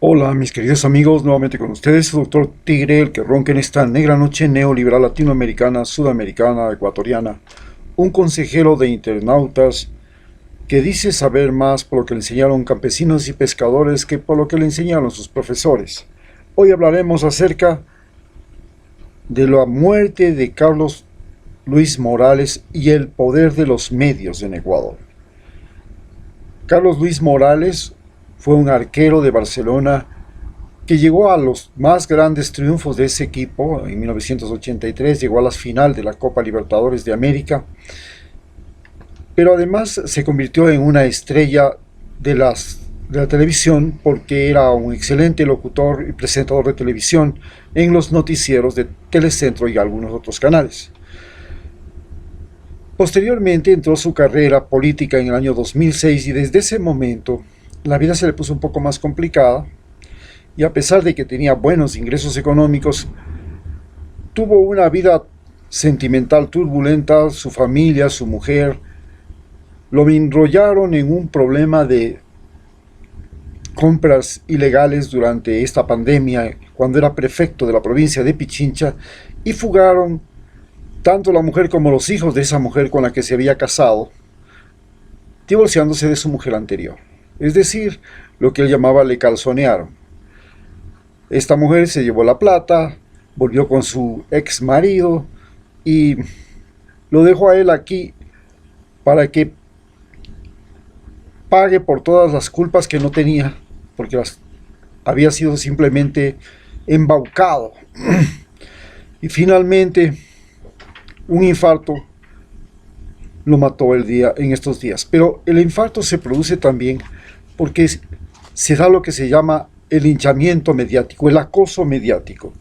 Hola mis queridos amigos, nuevamente con ustedes, su doctor Tigre, el que ronca en esta negra noche neoliberal latinoamericana, sudamericana, ecuatoriana, un consejero de internautas que dice saber más por lo que le enseñaron campesinos y pescadores que por lo que le enseñaron sus profesores. Hoy hablaremos acerca de la muerte de Carlos Luis Morales y el poder de los medios en Ecuador. Carlos Luis Morales fue un arquero de Barcelona que llegó a los más grandes triunfos de ese equipo. En 1983 llegó a la final de la Copa Libertadores de América, pero además se convirtió en una estrella de la televisión porque era un excelente locutor y presentador de televisión en los noticieros de Telecentro y algunos otros canales. Posteriormente entró su carrera política en el año 2006 y desde ese momento la vida se le puso un poco más complicada y a pesar de que tenía buenos ingresos económicos, tuvo una vida sentimental turbulenta. Su familia, su mujer, lo enrollaron en un problema de compras ilegales durante esta pandemia, cuando era prefecto de la provincia de Pichincha, y fugaron tanto la mujer como los hijos de esa mujer con la que se había casado, divorciándose de su mujer anterior. Es decir, lo que él llamaba le calzonearon. Esta mujer se llevó la plata, volvió con su ex marido y lo dejó a él aquí para que pague por todas las culpas que no tenía, porque había sido simplemente embaucado. Y finalmente un infarto lo mató en estos días. Pero el infarto se produce también porque se da lo que se llama el linchamiento mediático, el acoso mediático.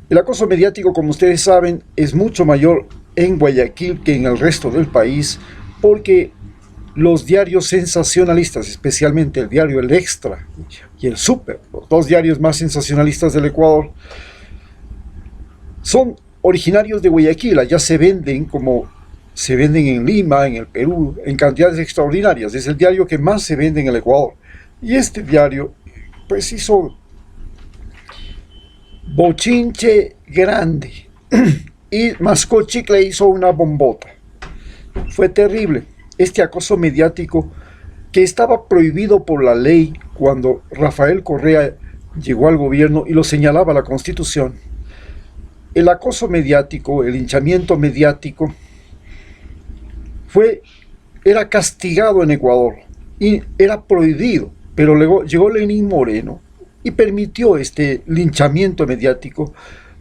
El acoso mediático, como ustedes saben, es mucho mayor en Guayaquil que en el resto del país, porque los diarios sensacionalistas, especialmente el diario El Extra y el Súper, los dos diarios más sensacionalistas del Ecuador, son originarios de Guayaquil. Allá se venden como se venden en Lima, en el Perú, en cantidades extraordinarias. Es el diario que más se vende en el Ecuador. Y este diario, pues hizo bochinche grande y mascó chicle, hizo una bombota. Fue terrible. Este acoso mediático que estaba prohibido por la ley cuando Rafael Correa llegó al gobierno y lo señalaba la Constitución. El acoso mediático, el linchamiento mediático, era castigado en Ecuador y era prohibido. Pero luego llegó Lenín Moreno y permitió este linchamiento mediático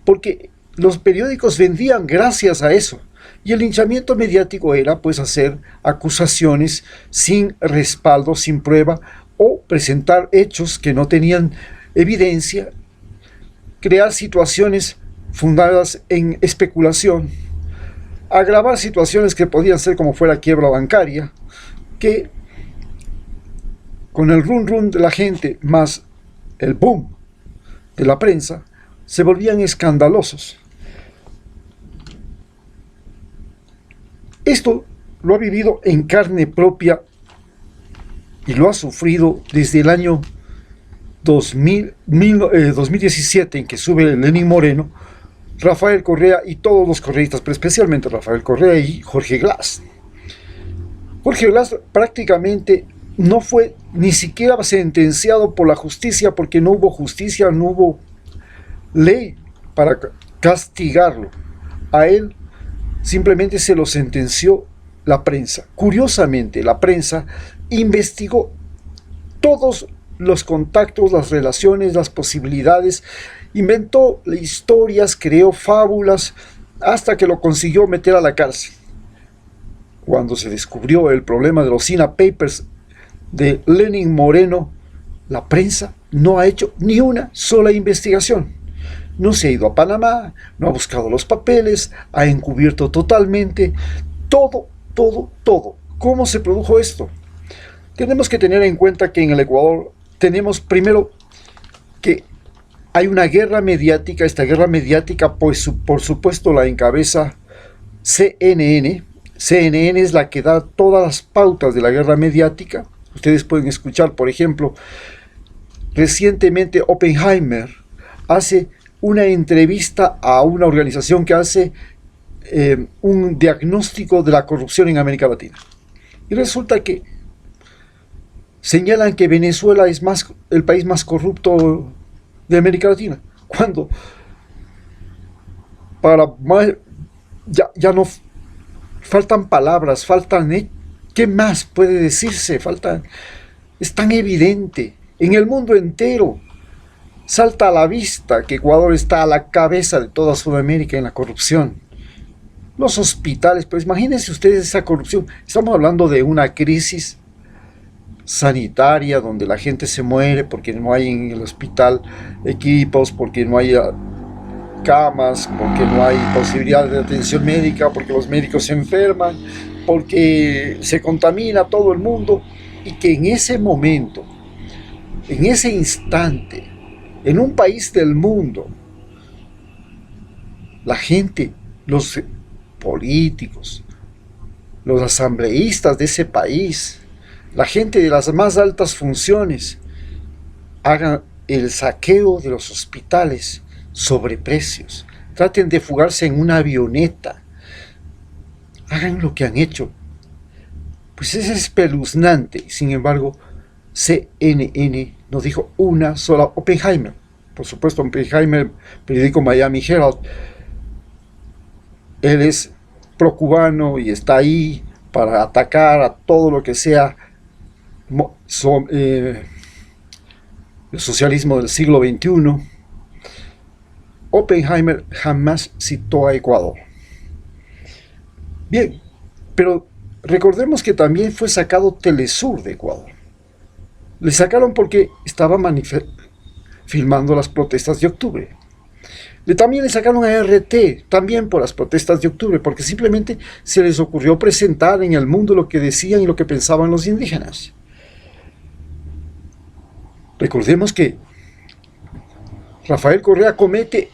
porque los periódicos vendían gracias a eso. Y el linchamiento mediático era pues hacer acusaciones sin respaldo, sin prueba, o presentar hechos que no tenían evidencia, crear situaciones fundadas en especulación, agravar situaciones que podían ser como fuera quiebra bancaria, que con el run run de la gente más el boom de la prensa, se volvían escandalosos. Esto lo ha vivido en carne propia y lo ha sufrido desde el año 2017, en que sube Lenín Moreno, Rafael Correa y todos los correístas, pero especialmente Rafael Correa y Jorge Glass. Jorge Glass prácticamente no fue ni siquiera sentenciado por la justicia porque no hubo justicia, no hubo ley para castigarlo. A él simplemente se lo sentenció la prensa. Curiosamente, la prensa investigó todos los contactos, las relaciones, las posibilidades, inventó historias, creó fábulas, hasta que lo consiguió meter a la cárcel. Cuando se descubrió el problema de los Sina Papers de Lenín Moreno, la prensa no ha hecho ni una sola investigación. No se ha ido a Panamá, no ha buscado los papeles, ha encubierto totalmente todo, todo, todo. ¿Cómo se produjo esto? Tenemos que tener en cuenta que en el Ecuador tenemos primero que hay una guerra mediática. Esta guerra mediática, pues por supuesto la encabeza CNN. CNN es la que da todas las pautas de la guerra mediática. Ustedes pueden escuchar, por ejemplo, recientemente Oppenheimer hace una entrevista a una organización que hace un diagnóstico de la corrupción en América Latina. Y resulta que señalan que Venezuela es el país más corrupto de América Latina, cuando ya no faltan palabras, ¿qué más puede decirse? Es tan evidente, en el mundo entero salta a la vista que Ecuador está a la cabeza de toda Sudamérica en la corrupción. Los hospitales, pues imagínense ustedes esa corrupción. Estamos hablando de una crisis sanitaria donde la gente se muere porque no hay en el hospital equipos, porque no hay camas, porque no hay posibilidad de atención médica, porque los médicos se enferman, porque se contamina todo el mundo, y que en ese momento, en ese instante, en un país del mundo, la gente, los políticos, los asambleístas de ese país, la gente de las más altas funciones, hagan el saqueo de los hospitales, sobreprecios, traten de fugarse en una avioneta, hagan lo que han hecho, pues es espeluznante. Sin embargo, CNN nos dijo una sola. Oppenheimer, por supuesto, Oppenheimer, periódico Miami Herald, él es procubano y está ahí para atacar a todo lo que sea el socialismo del siglo XXI. Oppenheimer jamás citó a Ecuador. Bien, pero recordemos que también fue sacado Telesur de Ecuador. Le sacaron porque estaba filmando las protestas de octubre. También le sacaron a RT, también por las protestas de octubre, porque simplemente se les ocurrió presentar en el mundo lo que decían y lo que pensaban los indígenas. Recordemos que Rafael Correa comete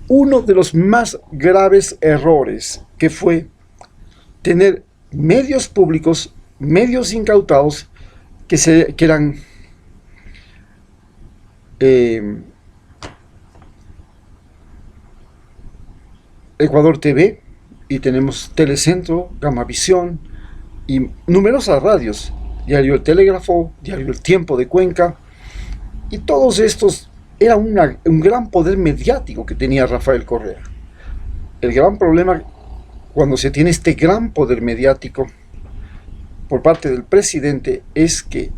uno de los más graves errores, que fue tener medios públicos, medios incautados, que eran Ecuador TV, y tenemos Telecentro, Gamavisión y numerosas radios, Diario El Telégrafo, Diario El Tiempo de Cuenca, y todos estos era un gran poder mediático que tenía Rafael Correa. El gran problema cuando se tiene este gran poder mediático por parte del presidente es que,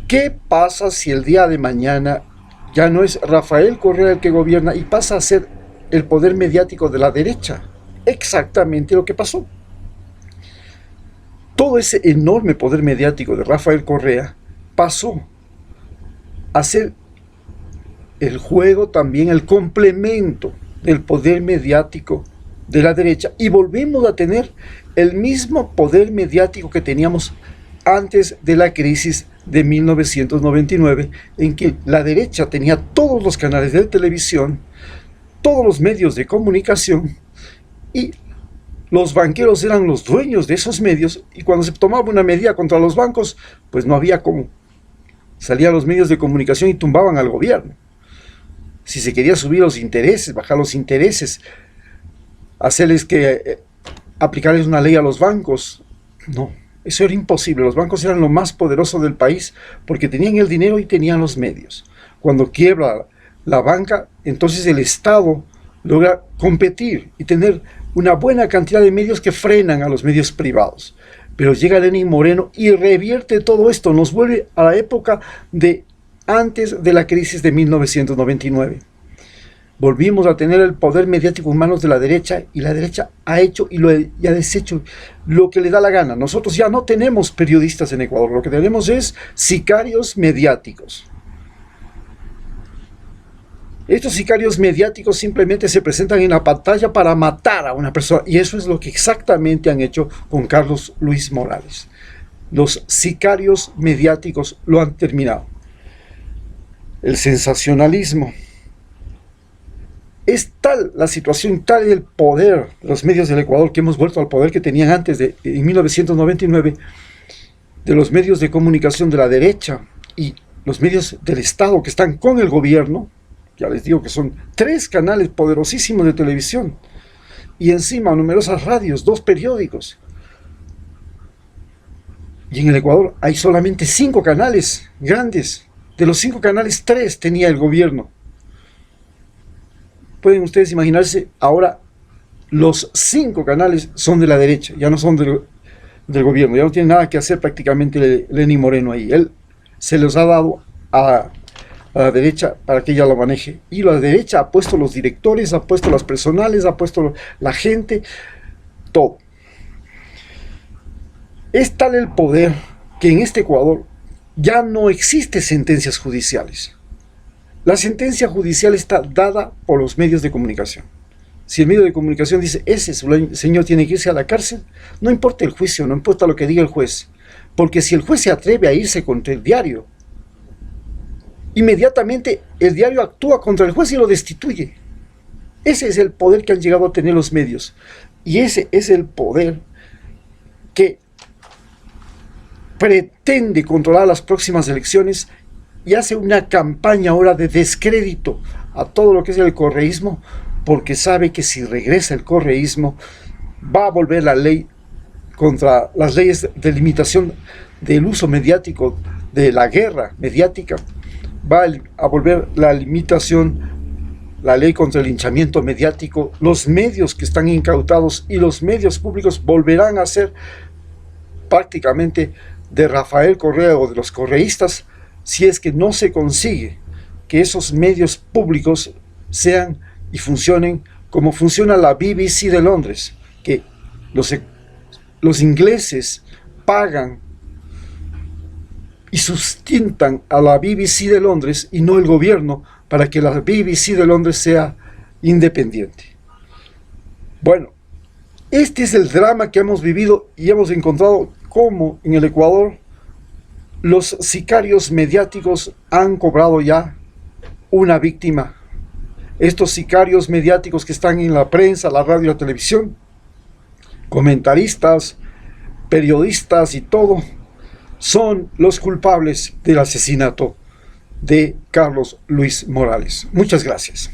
¿qué pasa si el día de mañana ya no es Rafael Correa el que gobierna y pasa a ser el poder mediático de la derecha? Exactamente lo que pasó. Todo ese enorme poder mediático de Rafael Correa pasó a ser el juego, también el complemento del poder mediático de la derecha, y volvimos a tener el mismo poder mediático que teníamos antes de la crisis de 1999, en que la derecha tenía todos los canales de televisión, todos los medios de comunicación, y los banqueros eran los dueños de esos medios, y cuando se tomaba una medida contra los bancos, pues no había cómo. Salían los medios de comunicación y tumbaban al gobierno. Si se quería subir los intereses, bajar los intereses, aplicarles una ley a los bancos, no, eso era imposible. Los bancos eran lo más poderoso del país porque tenían el dinero y tenían los medios. Cuando quiebra la banca, entonces el Estado logra competir y tener una buena cantidad de medios que frenan a los medios privados. Pero llega Lenín Moreno y revierte todo esto, nos vuelve a la época de antes de la crisis de 1999. Volvimos a tener el poder mediático en manos de la derecha, y la derecha ha hecho y ha deshecho lo que le da la gana. Nosotros ya no tenemos periodistas en Ecuador, lo que tenemos es sicarios mediáticos. Estos sicarios mediáticos simplemente se presentan en la pantalla para matar a una persona, y eso es lo que exactamente han hecho con Carlos Luis Morales. Los sicarios mediáticos lo han terminado. El sensacionalismo. Es tal la situación, tal el poder de los medios del Ecuador, que hemos vuelto al poder que tenían antes en 1999, de los medios de comunicación de la derecha, y los medios del Estado que están con el gobierno, ya les digo que son 3 canales poderosísimos de televisión, y encima numerosas radios, 2 periódicos. Y en el Ecuador hay solamente 5 canales grandes. De los 5 canales, 3 tenía el gobierno. Pueden ustedes imaginarse, ahora los 5 canales son de la derecha, ya no son del gobierno, ya no tiene nada que hacer prácticamente Lenín Moreno ahí. Él se los ha dado a la derecha para que ella lo maneje. Y la derecha ha puesto los directores, ha puesto las personales, ha puesto la gente, todo. Es tal el poder que en este Ecuador ya no existe sentencias judiciales. La sentencia judicial está dada por los medios de comunicación. Si el medio de comunicación dice, ese señor tiene que irse a la cárcel, no importa el juicio, no importa lo que diga el juez. Porque si el juez se atreve a irse contra el diario, inmediatamente el diario actúa contra el juez y lo destituye. Ese es el poder que han llegado a tener los medios. Y ese es el poder que pretende controlar las próximas elecciones y hace una campaña ahora de descrédito a todo lo que es el correísmo, porque sabe que si regresa el correísmo va a volver la ley contra las leyes de limitación del uso mediático, de la guerra mediática, va a volver la limitación, la ley contra el linchamiento mediático, los medios que están incautados y los medios públicos volverán a ser prácticamente de Rafael Correa o de los correístas, si es que no se consigue que esos medios públicos sean y funcionen como funciona la BBC de Londres, que los ingleses pagan y sustentan a la BBC de Londres y no el gobierno para que la BBC de Londres sea independiente. Bueno, este es el drama que hemos vivido y hemos encontrado cómo en el Ecuador los sicarios mediáticos han cobrado ya una víctima. Estos sicarios mediáticos que están en la prensa, la radio, la televisión, comentaristas, periodistas y todo, son los culpables del asesinato de Carlos Luis Morales. Muchas gracias.